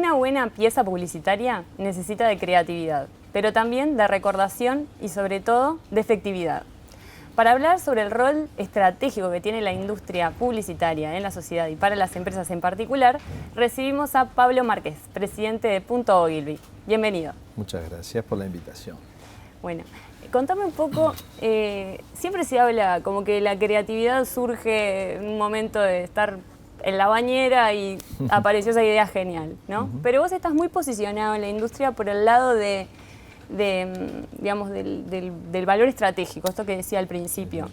Una buena pieza publicitaria necesita de creatividad, pero también de recordación y sobre todo de efectividad. Para hablar sobre el rol estratégico que tiene la industria publicitaria en la sociedad y para las empresas en particular, recibimos a Pablo Márquez, presidente de Punto Ogilvy. Bienvenido. Muchas gracias por la invitación. Bueno, contame un poco, siempre se habla como que la creatividad surge en un momento de estar en la bañera y apareció esa idea genial, ¿no? Pero vos estás muy posicionado en la industria por el lado digamos, del valor estratégico, esto que decía al principio.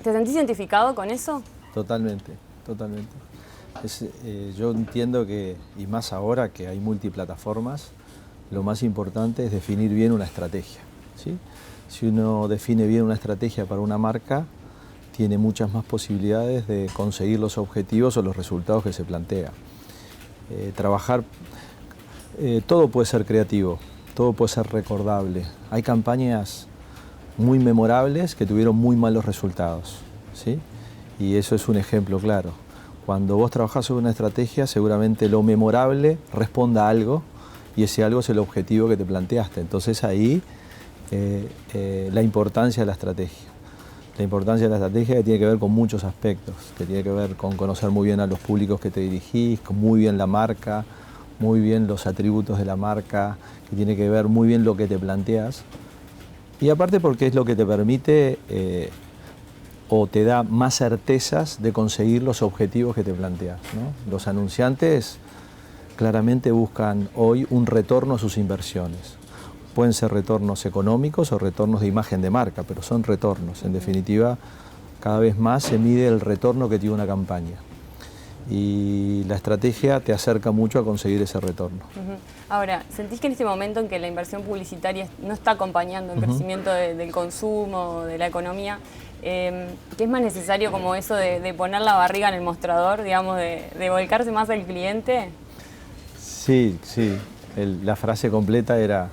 ¿Te sentís identificado con eso? Totalmente, totalmente. Yo entiendo que, y más ahora que hay multiplataformas, lo más importante es definir bien una estrategia, ¿sí? Si uno define bien una estrategia para una marca, tiene muchas más posibilidades de conseguir los objetivos o los resultados que se plantea. Todo puede ser creativo, todo puede ser recordable. Hay campañas muy memorables que tuvieron muy malos resultados, ¿sí? Y eso es un ejemplo claro. Cuando vos trabajás sobre una estrategia, seguramente lo memorable responda a algo y ese algo es el objetivo que te planteaste. Entonces ahí la importancia de la estrategia. La importancia de la estrategia que tiene que ver con muchos aspectos, que tiene que ver con conocer muy bien a los públicos que te dirigís, con muy bien la marca, muy bien los atributos de la marca, que tiene que ver muy bien lo que te planteas. Y aparte porque es lo que te permite o te da más certezas de conseguir los objetivos que te planteas, ¿no? Los anunciantes claramente buscan hoy un retorno a sus inversiones. Pueden ser retornos económicos o retornos de imagen de marca, pero son retornos. En definitiva, cada vez más se mide el retorno que tiene una campaña. Y la estrategia te acerca mucho a conseguir ese retorno. Ahora, ¿sentís que en este momento en que la inversión publicitaria no está acompañando el crecimiento del consumo, de la economía, que es más necesario como eso de poner la barriga en el mostrador, digamos, de volcarse más al cliente? Sí, sí. La frase completa era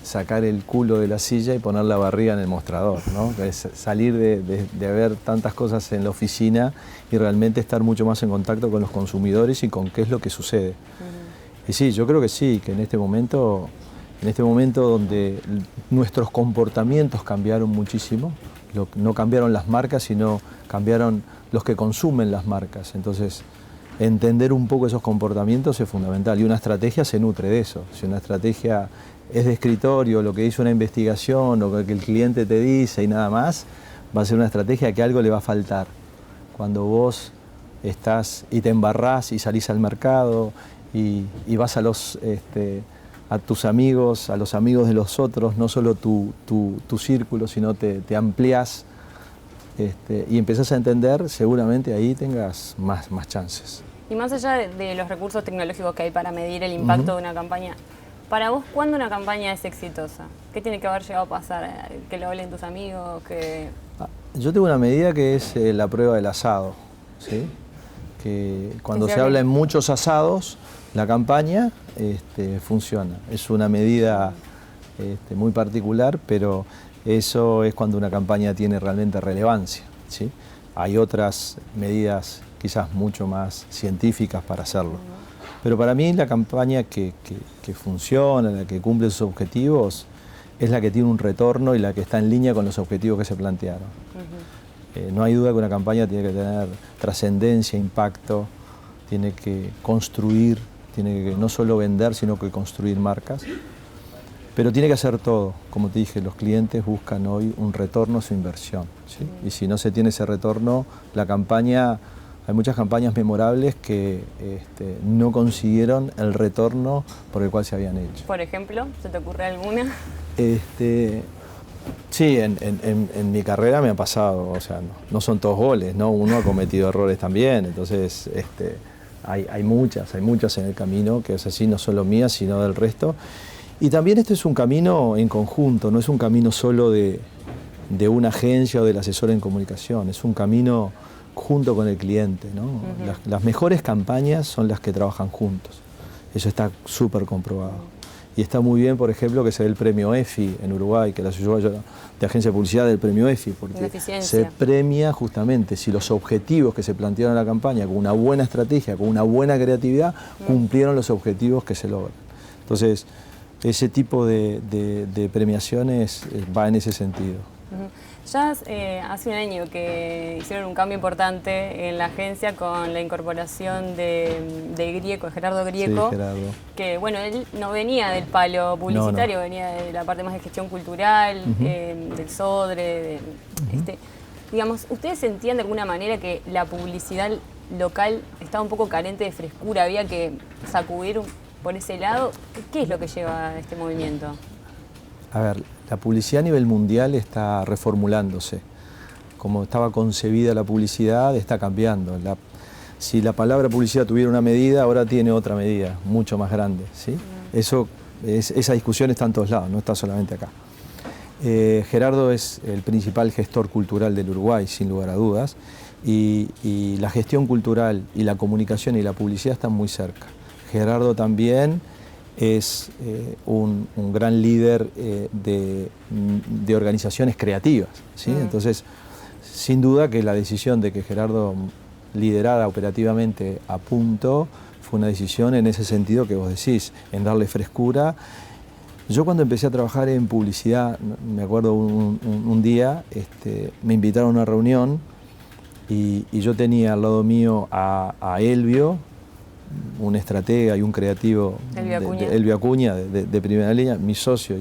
sacar el culo de la silla y poner la barriga en el mostrador, ¿no? Es salir de ver tantas cosas en la oficina y realmente estar mucho más en contacto con los consumidores y con qué es lo que sucede. Y sí, yo creo que sí, que en este momento donde nuestros comportamientos cambiaron muchísimo, no cambiaron las marcas, sino cambiaron los que consumen las marcas. Entonces, entender un poco esos comportamientos es fundamental y una estrategia se nutre de eso. Si una estrategia es de escritorio, lo que hizo una investigación o lo que el cliente te dice y nada más, va a ser una estrategia que algo le va a faltar. Cuando vos estás y te embarrás y salís al mercado y vas a tus amigos, a los amigos de los otros, no solo tu círculo, sino te ampliás y empezás a entender, seguramente ahí tengas más chances. Y más allá de los recursos tecnológicos que hay para medir el impacto de una campaña, para vos, ¿cuándo una campaña es exitosa? ¿Qué tiene que haber llegado a pasar? ¿Que lo hablen tus amigos? Yo tengo una medida que es la prueba del asado, ¿sí? Que cuando se habla en muchos asados, la campaña funciona. Es una medida muy particular, pero eso es cuando una campaña tiene realmente relevancia, ¿sí? Hay otras medidas quizás mucho más científicas para hacerlo. Pero para mí la campaña que funciona, la que cumple sus objetivos, es la que tiene un retorno y la que está en línea con los objetivos que se plantearon. No hay duda que una campaña tiene que tener trascendencia, impacto, tiene que construir, tiene que no solo vender, sino que construir marcas. Pero tiene que hacer todo. Como te dije, los clientes buscan hoy un retorno a su inversión, ¿sí? Y si no se tiene ese retorno, la campaña, hay muchas campañas memorables que no consiguieron el retorno por el cual se habían hecho. Por ejemplo, ¿se te ocurre alguna? Sí, en mi carrera me ha pasado, o sea, no son todos goles, ¿no? Uno ha cometido errores también, entonces hay muchas en el camino, que es así, no solo mías, sino del resto. Y también este es un camino en conjunto, no es un camino solo de una agencia o del asesor en comunicación, es un camino junto con el cliente, ¿no? Las mejores campañas son las que trabajan juntos, eso está súper comprobado. Y está muy bien, por ejemplo, que se dé el premio EFI en Uruguay, que la Asociación de Agencia de Publicidad del premio EFI, porque se premia justamente si los objetivos que se plantearon en la campaña, con una buena estrategia, con una buena creatividad, cumplieron los objetivos que se logran. Entonces, ese tipo de premiaciones va en ese sentido. Ya hace un año que hicieron un cambio importante en la agencia con la incorporación de Grieco, de Gerardo Grieco, sí, Gerardo. Que bueno, él no venía del palo publicitario, no. Venía de la parte más de gestión cultural, del SODRE, digamos, ¿ustedes sentían de alguna manera que la publicidad local estaba un poco carente de frescura, había que sacudir por ese lado? ¿Qué es lo que lleva a este movimiento? A ver, la publicidad a nivel mundial está reformulándose. Como estaba concebida la publicidad, está cambiando. Si la palabra publicidad tuviera una medida, ahora tiene otra medida, mucho más grande, ¿sí? Esa discusión está en todos lados, no está solamente acá. Gerardo es el principal gestor cultural del Uruguay, sin lugar a dudas, y la gestión cultural y la comunicación y la publicidad están muy cerca. Gerardo también es un gran líder de organizaciones creativas, ¿sí? Entonces, sin duda que la decisión de que Gerardo liderara operativamente a Punto fue una decisión en ese sentido que vos decís, en darle frescura. Yo cuando empecé a trabajar en publicidad, me acuerdo un día, me invitaron a una reunión y yo tenía al lado mío a Elvio, un estratega y un creativo, Elvio Acuña, de primera línea, mi socio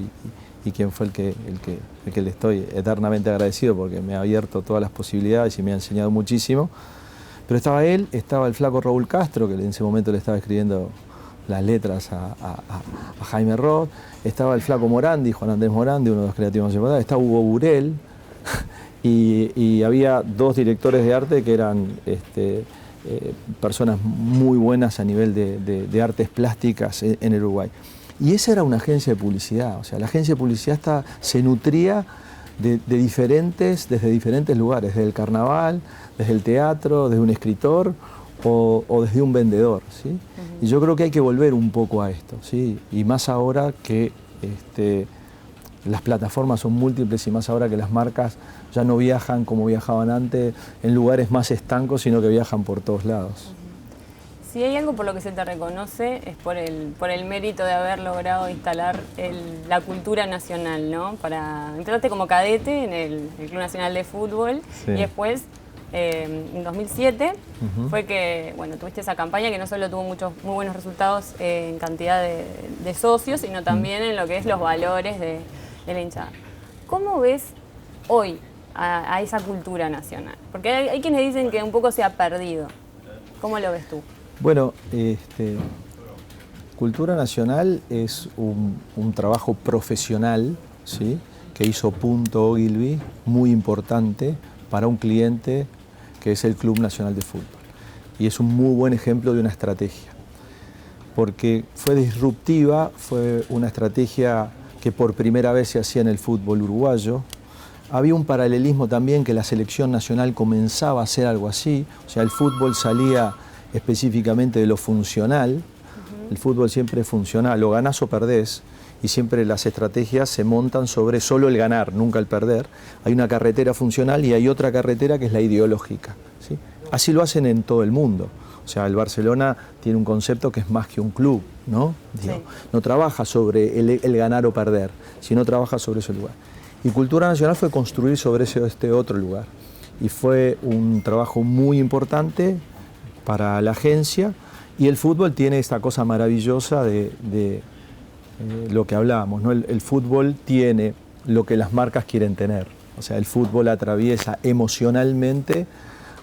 y quien fue el que le estoy eternamente agradecido porque me ha abierto todas las posibilidades y me ha enseñado muchísimo. Pero estaba él, estaba el flaco Raúl Castro, que en ese momento le estaba escribiendo las letras a Jaime Roth, estaba el flaco Morandi, Juan Andrés Morandi, uno de los creativos más importantes, estaba Hugo Burel, y había dos directores de arte que eran personas muy buenas a nivel de artes plásticas en el Uruguay. Y esa era una agencia de publicidad, o sea, la agencia de publicidad se nutría desde diferentes lugares, desde el carnaval, desde el teatro, desde un escritor o desde un vendedor, ¿sí? Y yo creo que hay que volver un poco a esto, ¿sí? Y más ahora que las plataformas son múltiples y más ahora que las marcas ya no viajan como viajaban antes en lugares más estancos, sino que viajan por todos lados. Si hay algo por lo que se te reconoce es por el mérito de haber logrado instalar la cultura nacional, ¿no? Entraste como cadete en el Club Nacional de Fútbol, sí. Y después, en 2007, fue que tuviste esa campaña que no solo tuvo muy buenos resultados en cantidad de socios, sino también en lo que es los valores de la hinchada. ¿Cómo ves hoy a esa cultura nacional? Porque hay quienes dicen que un poco se ha perdido. ¿Cómo lo ves tú? Bueno, Cultura Nacional es un trabajo profesional, ¿sí? Que hizo Punto Ogilvy, muy importante para un cliente que es el Club Nacional de Fútbol. Y es un muy buen ejemplo de una estrategia, porque fue disruptiva, fue una estrategia que por primera vez se hacía en el fútbol uruguayo. Había un paralelismo también que la selección nacional comenzaba a hacer algo así, o sea, el fútbol salía específicamente de lo funcional. El fútbol siempre es funcional, o ganás o perdés, y siempre las estrategias se montan sobre solo el ganar, nunca el perder. Hay una carretera funcional y hay otra carretera que es la ideológica, ¿sí? Así lo hacen en todo el mundo. O sea, el Barcelona tiene un concepto que es más que un club, ¿no? Digo, sí. No trabaja sobre el ganar o perder, sino trabaja sobre ese lugar. Y Cultura Nacional fue construir sobre este otro lugar. Y fue un trabajo muy importante para la agencia, y el fútbol tiene esta cosa maravillosa de lo que hablábamos, ¿no? El fútbol tiene lo que las marcas quieren tener, o sea, el fútbol atraviesa emocionalmente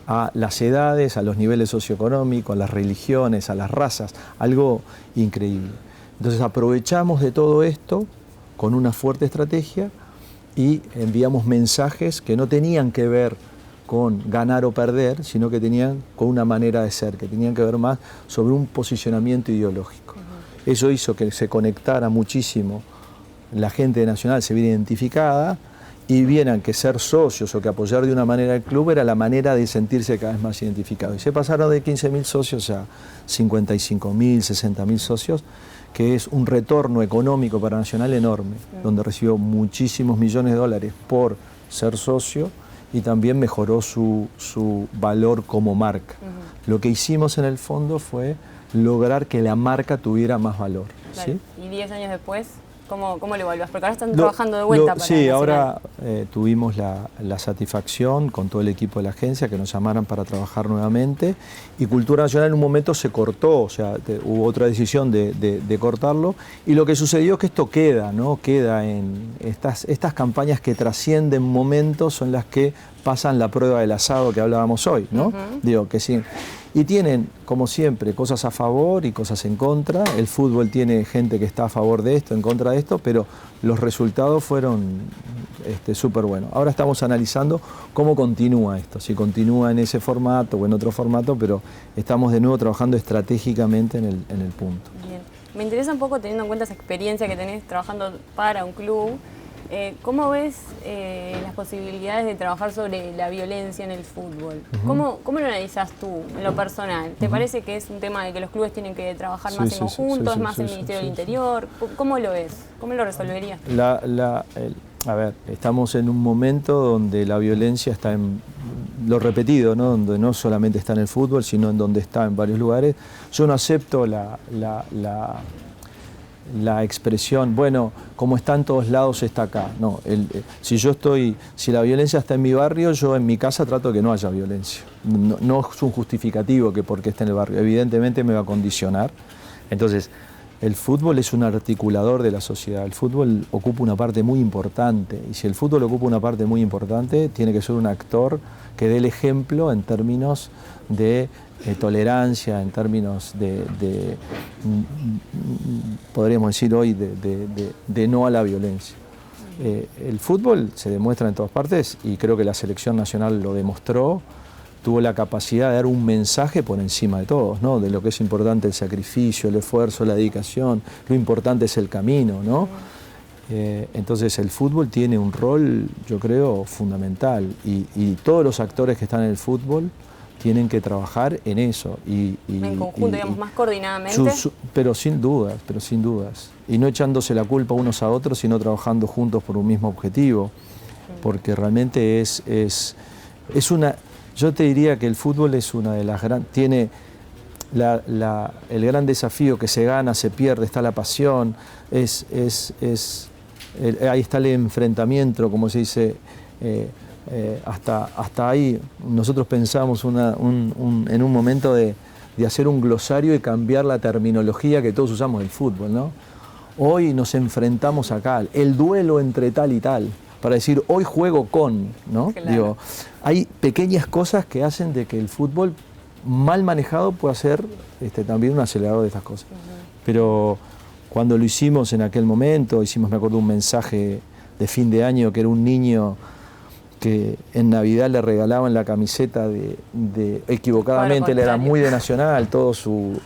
a las edades, a los niveles socioeconómicos, a las religiones, a las razas, algo increíble. Entonces aprovechamos de todo esto con una fuerte estrategia y enviamos mensajes que no tenían que ver con ganar o perder, sino que tenían con una manera de ser, que tenían que ver más sobre un posicionamiento ideológico. Eso hizo que se conectara muchísimo, la gente de Nacional se viera identificada y vieran que ser socios o que apoyar de una manera el club era la manera de sentirse cada vez más identificado. Y se pasaron de 15.000 socios a 55.000, 60.000 socios, que es un retorno económico para Nacional enorme, donde recibió muchísimos millones de dólares por ser socio y también mejoró su valor como marca. Lo que hicimos en el fondo fue lograr que la marca tuviera más valor. Claro. ¿Sí? Y 10 años después, ¿cómo lo evaluás? Porque ahora están trabajando de vuelta para Sí, Nacional. ahora tuvimos la satisfacción con todo el equipo de la agencia que nos llamaran para trabajar nuevamente, y Cultura Nacional en un momento se cortó, o sea, hubo otra decisión de cortarlo, y lo que sucedió es que esto queda, ¿no? Queda en estas campañas que trascienden momentos, son las que pasan la prueba del asado que hablábamos hoy, ¿no? Digo que sí. Y tienen, como siempre, cosas a favor y cosas en contra. El fútbol tiene gente que está a favor de esto, en contra de esto, pero los resultados fueron súper buenos. Ahora estamos analizando cómo continúa esto, si continúa en ese formato o en otro formato, pero estamos de nuevo trabajando estratégicamente en el punto. Bien. Me interesa un poco, teniendo en cuenta esa experiencia que tenés trabajando para un club, ¿cómo ves las posibilidades de trabajar sobre la violencia en el fútbol? ¿Cómo lo analizas tú, en lo personal? ¿Te parece que es un tema de que los clubes tienen que trabajar más en conjunto? ¿Es más el Ministerio del Interior? ¿Cómo lo ves? ¿Cómo lo resolverías? A ver, estamos en un momento donde la violencia está en lo repetido, ¿no? Donde no solamente está en el fútbol, sino en donde está en varios lugares. Yo no acepto la expresión, bueno, como está en todos lados, está acá. No, si la violencia está en mi barrio, yo en mi casa trato de que no haya violencia. No es un justificativo que porque esté en el barrio, evidentemente me va a condicionar. Entonces, el fútbol es un articulador de la sociedad, el fútbol ocupa una parte muy importante, y si el fútbol ocupa una parte muy importante, tiene que ser un actor que dé el ejemplo en términos de tolerancia, en términos podríamos decir hoy, de no a la violencia. El fútbol se demuestra en todas partes, y creo que la selección nacional lo demostró, tuvo la capacidad de dar un mensaje por encima de todos, ¿no? De lo que es importante el sacrificio, el esfuerzo, la dedicación, lo importante es el camino, ¿no? Entonces el fútbol tiene un rol, yo creo, fundamental, y todos los actores que están en el fútbol tienen que trabajar en eso. En conjunto, digamos, más coordinadamente. Pero sin dudas. Y no echándose la culpa unos a otros, sino trabajando juntos por un mismo objetivo. Porque realmente es una... Yo te diría que el fútbol es una de las grandes... Tiene el gran desafío que se gana, se pierde, está la pasión, ahí está el enfrentamiento, como se dice... hasta ahí nosotros pensamos en un momento de hacer un glosario y cambiar la terminología que todos usamos del fútbol, ¿no? Hoy nos enfrentamos acá, el duelo entre tal y tal, para decir hoy juego con, ¿no? Claro. Digo, hay pequeñas cosas que hacen de que el fútbol mal manejado pueda ser también un acelerador de estas cosas. Pero cuando lo hicimos en aquel momento, me acuerdo, un mensaje de fin de año que era un niño que en Navidad le regalaban la camiseta equivocadamente, él era muy de Nacional, todo su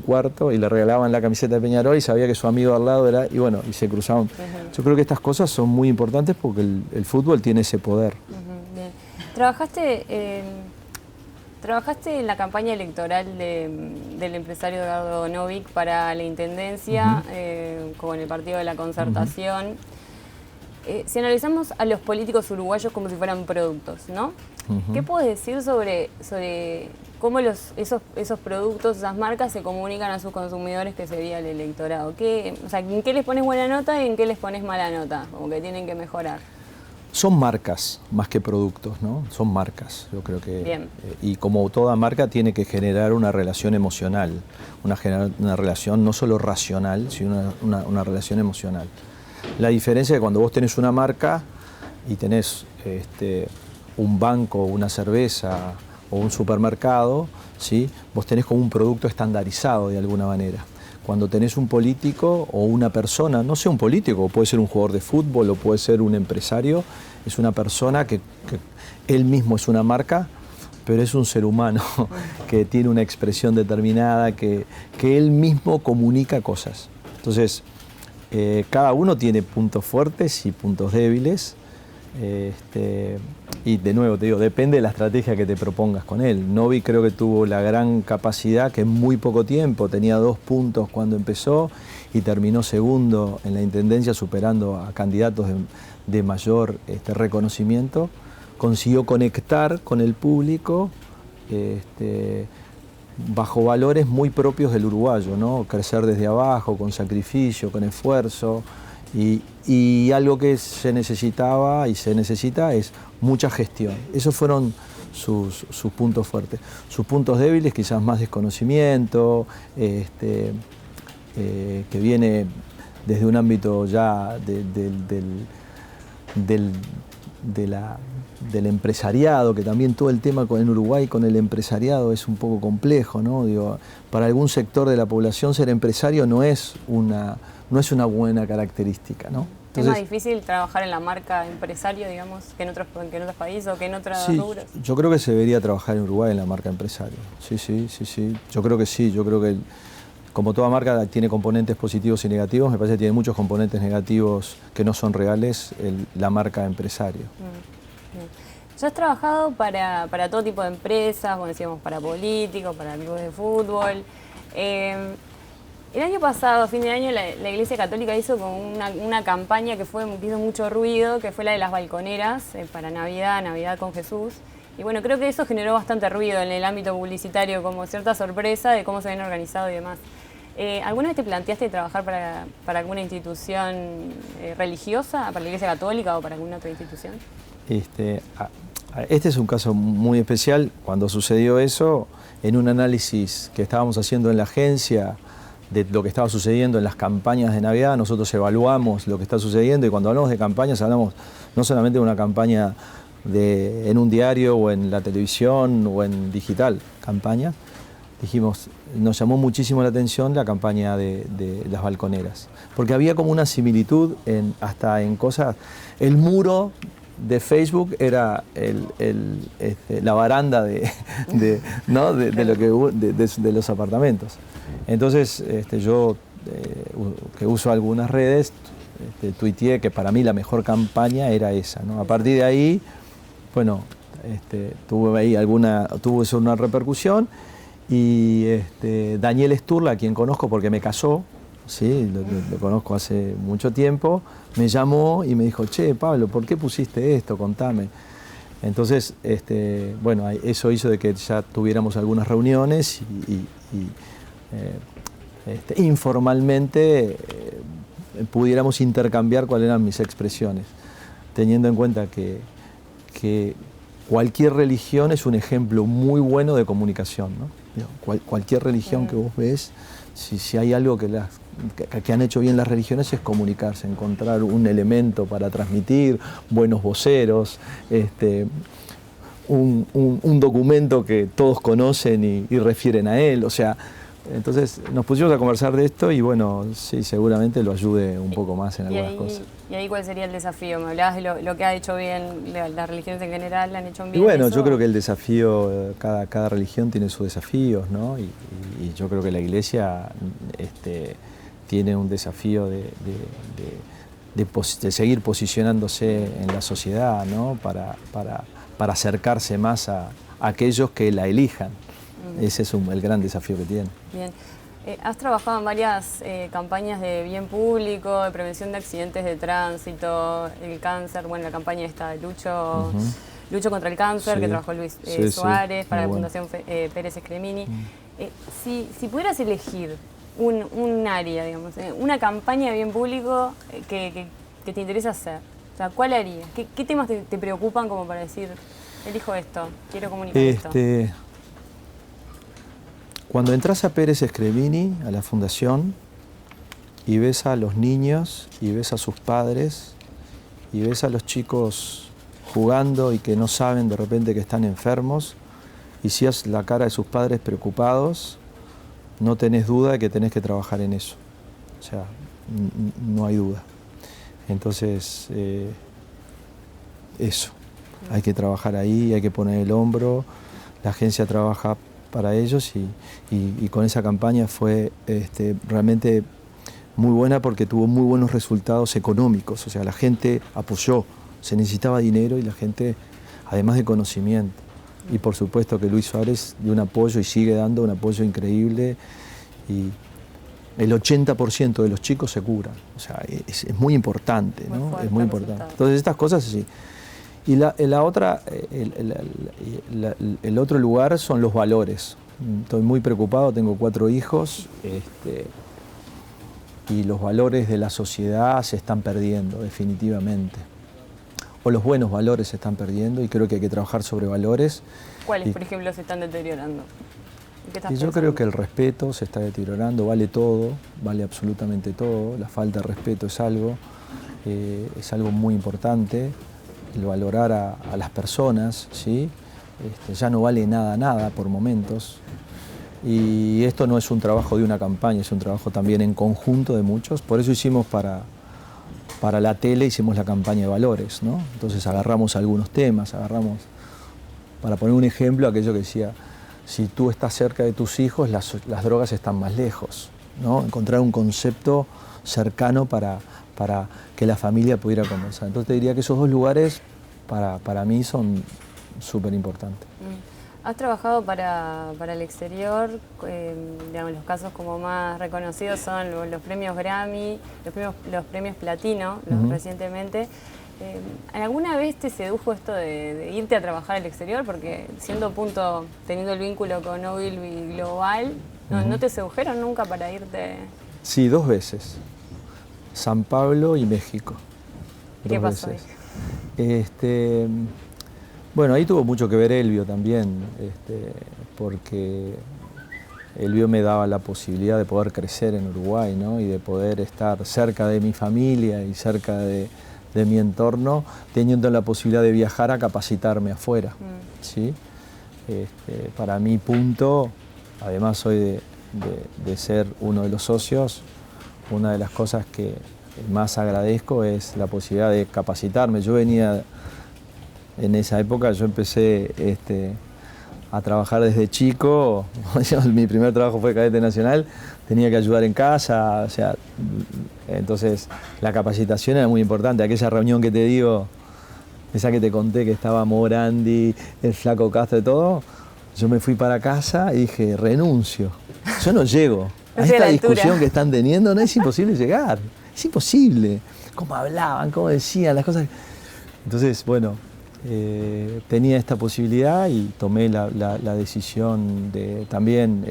cuarto, y le regalaban la camiseta de Peñarol, y sabía que su amigo al lado era, y se cruzaban. Yo creo que estas cosas son muy importantes porque el fútbol tiene ese poder. Bien. Trabajaste en la campaña electoral del empresario Edgardo Novick para la Intendencia, con el Partido de la Concertación. Si analizamos a los políticos uruguayos como si fueran productos, ¿no? ¿Qué puedes decir sobre cómo esos productos, esas marcas se comunican a sus consumidores que sería el electorado? ¿En qué les pones buena nota y en qué les pones mala nota? Como que tienen que mejorar. Son marcas más que productos, ¿no? Son marcas, yo creo que... Bien. Y como toda marca tiene que generar una relación emocional, una relación no solo racional, sino una relación emocional. La diferencia es que cuando vos tenés una marca y tenés un banco, una cerveza o un supermercado, ¿sí? Vos tenés como un producto estandarizado de alguna manera. Cuando tenés un político o una persona, no sé, un político, puede ser un jugador de fútbol o puede ser un empresario, es una persona que él mismo es una marca, pero es un ser humano que tiene una expresión determinada, que él mismo comunica cosas. Entonces, cada uno tiene puntos fuertes y puntos débiles, Y de nuevo te digo, depende de la estrategia que te propongas con él. Novi creo que tuvo la gran capacidad que en muy poco tiempo, tenía 2 puntos cuando empezó y terminó segundo en la intendencia, superando a candidatos de mayor reconocimiento. Consiguió conectar con el público bajo valores muy propios del uruguayo, ¿no? Crecer desde abajo, con sacrificio, con esfuerzo. Y algo que se necesitaba y se necesita es mucha gestión. Esos fueron sus puntos fuertes. Sus puntos débiles, quizás más desconocimiento, que viene desde un ámbito ya del empresariado, que también todo el tema en Uruguay con el empresariado es un poco complejo, ¿no? Digo, para algún sector de la población ser empresario no es una buena característica, ¿no? Entonces, ¿es más difícil trabajar en la marca empresario, digamos, que en otros países o que en otros rubros? Yo creo que se debería trabajar en Uruguay en la marca empresario. Sí. Yo creo que sí. Yo creo que, como toda marca tiene componentes positivos y negativos, me parece que tiene muchos componentes negativos que no son reales la marca empresario. Ya has trabajado para todo tipo de empresas, como decíamos, para políticos, para clubes de fútbol. El año pasado, a fin de año, la Iglesia Católica hizo como una campaña que hizo mucho ruido, que fue la de las balconeras para Navidad con Jesús. Y bueno, creo que eso generó bastante ruido en el ámbito publicitario, como cierta sorpresa de cómo se habían organizado y demás. ¿Alguna vez te planteaste trabajar para alguna institución religiosa, para la Iglesia Católica o para alguna otra institución? Este es un caso muy especial. Cuando sucedió eso, en un análisis que estábamos haciendo en la agencia de lo que estaba sucediendo en las campañas de Navidad, nosotros evaluamos lo que está sucediendo, y cuando hablamos de campañas hablamos no solamente de una campaña en un diario o en la televisión o en digital, campaña. Dijimos, nos llamó muchísimo la atención la campaña de las balconeras, porque había como una similitud hasta en cosas. El muro de Facebook era la baranda de los apartamentos. Entonces yo, que uso algunas redes, tuiteé que para mí la mejor campaña era esa, ¿no? A partir de ahí, bueno, tuvo eso una repercusión, y Daniel Sturla, a quien conozco porque me casó, ¿sí? Lo conozco hace mucho tiempo, me llamó y me dijo, che, Pablo, ¿por qué pusiste esto? Contame. Entonces, bueno, eso hizo de que ya tuviéramos algunas reuniones y informalmente pudiéramos intercambiar cuáles eran mis expresiones, teniendo en cuenta que cualquier religión es un ejemplo muy bueno de comunicación, ¿no? Cualquier religión que vos ves, si hay algo que han hecho bien las religiones es comunicarse, encontrar un elemento para transmitir, buenos voceros, un documento que todos conocen y refieren a él. O sea, entonces nos pusimos a conversar de esto y bueno, sí, seguramente lo ayude un poco más en algunas cosas. ¿Y ahí cuál sería el desafío? Me hablabas de lo que ha hecho bien, las religiones en general han hecho bien. Y bueno, eso. Yo creo que el desafío, cada religión tiene sus desafíos, ¿no? Y yo creo que la Iglesia tiene un desafío de seguir posicionándose en la sociedad, ¿no? Para acercarse más a aquellos que la elijan. Ese es el gran desafío que tiene. Bien. Has trabajado en varias campañas de bien público, de prevención de accidentes de tránsito, el cáncer, bueno, la campaña esta de Lucho contra el cáncer, sí, que trabajó Luis Suárez, para la Fundación Pérez Escremini. Si pudieras elegir un área, digamos, una campaña de bien público que te interesa hacer, o sea, ¿cuál harías? ¿Qué temas te preocupan como para decir, elijo esto, quiero comunicar esto? Cuando entras a Pérez Escremini, a la fundación, y ves a los niños, y ves a sus padres, y ves a los chicos jugando y que no saben de repente que están enfermos, y si es la cara de sus padres preocupados, no tenés duda de que tenés que trabajar en eso. O sea, no hay duda. Entonces, eso. Hay que trabajar ahí, hay que poner el hombro. La agencia trabaja para ellos y con esa campaña fue realmente muy buena porque tuvo muy buenos resultados económicos. O sea, la gente apoyó, se necesitaba dinero y la gente además de conocimiento. Y por supuesto que Luis Suárez dio un apoyo y sigue dando un apoyo increíble. Y el 80% de los chicos se curan. O sea, es muy importante, ¿no? Fuerte, es muy importante. resultado. Entonces estas cosas sí. Y la otra, el otro lugar son los valores. Estoy muy preocupado, tengo 4 hijos, y los valores de la sociedad se están perdiendo definitivamente. O los buenos valores se están perdiendo y creo que hay que trabajar sobre valores. ¿Cuáles, por ejemplo, se están deteriorando? ¿Qué estás Y yo pensando? creo que el respeto se está deteriorando, vale todo, vale absolutamente todo. La falta de respeto es algo muy importante. El valorar a las personas, ¿sí? Ya no vale nada por momentos. Y esto no es un trabajo de una campaña, es un trabajo también en conjunto de muchos. Por eso hicimos para la tele, hicimos la campaña de valores, ¿no? Entonces agarramos algunos temas, para poner un ejemplo, aquello que decía, si tú estás cerca de tus hijos, las drogas están más lejos, ¿no? Encontrar un concepto cercano para que la familia pudiera conversar. Entonces te diría que esos 2 lugares para mí son súper importantes. Has trabajado para el exterior, digamos, los casos como más reconocidos son los premios Grammy, los premios Platino, recientemente. ¿Alguna vez te sedujo esto de irte a trabajar al exterior? Porque teniendo el vínculo con Ogilvy Global, ¿no te sedujeron nunca para irte? Sí, 2 veces. San Pablo y México. ¿Qué pasó ahí? Bueno, ahí tuvo mucho que ver Elvio también, porque Elvio me daba la posibilidad de poder crecer en Uruguay, ¿no? Y de poder estar cerca de mi familia y cerca de mi entorno, teniendo la posibilidad de viajar a capacitarme afuera, ¿sí? Para mi punto, además soy de ser uno de los socios, una de las cosas que más agradezco es la posibilidad de capacitarme. Yo venía, en esa época, yo empecé a trabajar desde chico. Mi primer trabajo fue cadete nacional, tenía que ayudar en casa, o sea, entonces la capacitación era muy importante. Aquella reunión que te digo, esa que te conté que estaba Morandi, el Flaco Castro y todo, yo me fui para casa y dije, renuncio, yo no llego. A esta discusión que están teniendo, no, es imposible llegar, es imposible. Cómo hablaban, cómo decían las cosas. Entonces, bueno, tenía esta posibilidad y tomé la decisión de también,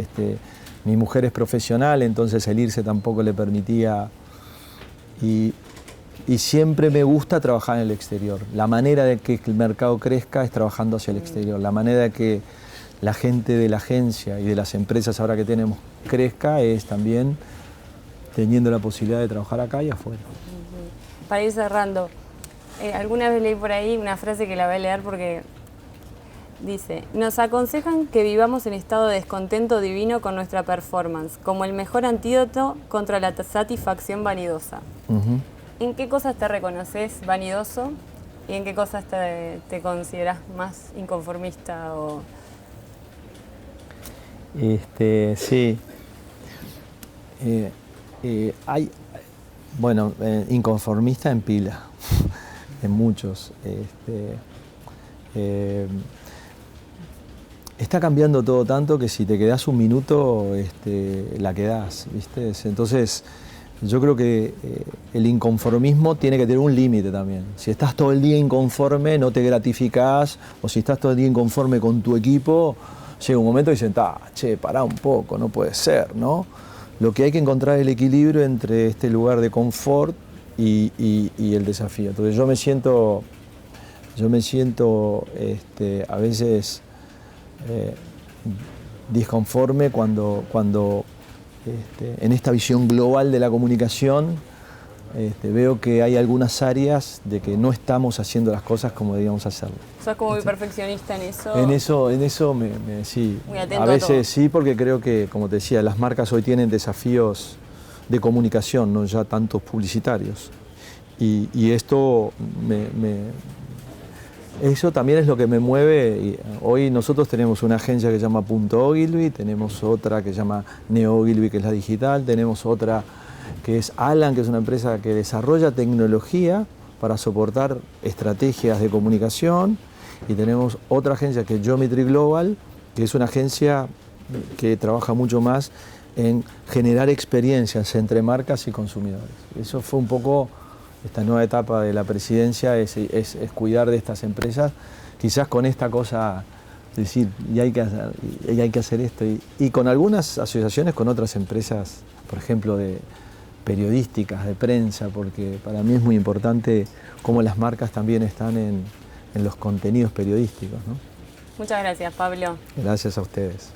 mi mujer es profesional, entonces el irse tampoco le permitía, y siempre me gusta trabajar en el exterior. La manera de que el mercado crezca es trabajando hacia el exterior, la manera de que la gente de la agencia y de las empresas ahora que tenemos crezca es también teniendo la posibilidad de trabajar acá y afuera. Para ir cerrando, alguna vez leí por ahí una frase que la voy a leer porque dice: nos aconsejan que vivamos en estado de descontento divino con nuestra performance, como el mejor antídoto contra la satisfacción vanidosa. ¿En qué cosas te reconoces vanidoso y en qué cosas te consideras más inconformista? Sí. Hay, bueno, inconformista en pila, en muchos. Está cambiando todo tanto que si te quedás un minuto, la quedás, ¿viste? Entonces, yo creo que el inconformismo tiene que tener un límite también. Si estás todo el día inconforme, no te gratificás, o si estás todo el día inconforme con tu equipo, llega un momento y dicen, che, pará un poco, no puede ser, ¿no? Lo que hay que encontrar es el equilibrio entre este lugar de confort y el desafío. Entonces yo me siento a veces disconforme cuando en esta visión global de la comunicación veo que hay algunas áreas de que no estamos haciendo las cosas como debíamos hacerlo. ¿Sos como muy perfeccionista en eso? En eso sí. Muy atento a veces a todo. Sí, porque creo que, como te decía, las marcas hoy tienen desafíos de comunicación, no ya tantos publicitarios. Y esto eso también es lo que me mueve. Hoy nosotros tenemos una agencia que se llama Punto Ogilvy, tenemos otra que se llama Neo Ogilvy, que es la digital, tenemos otra que es Alan, que es una empresa que desarrolla tecnología para soportar estrategias de comunicación, Y tenemos otra agencia que es Geometry Global, que es una agencia que trabaja mucho más en generar experiencias entre marcas y consumidores. Eso fue un poco esta nueva etapa de la presidencia, es cuidar de estas empresas, quizás con esta cosa, decir, y hay que hacer esto, y con algunas asociaciones con otras empresas, por ejemplo, periodísticas, de prensa, porque para mí es muy importante cómo las marcas también están en los contenidos periodísticos, ¿no? Muchas gracias, Pablo. Gracias a ustedes.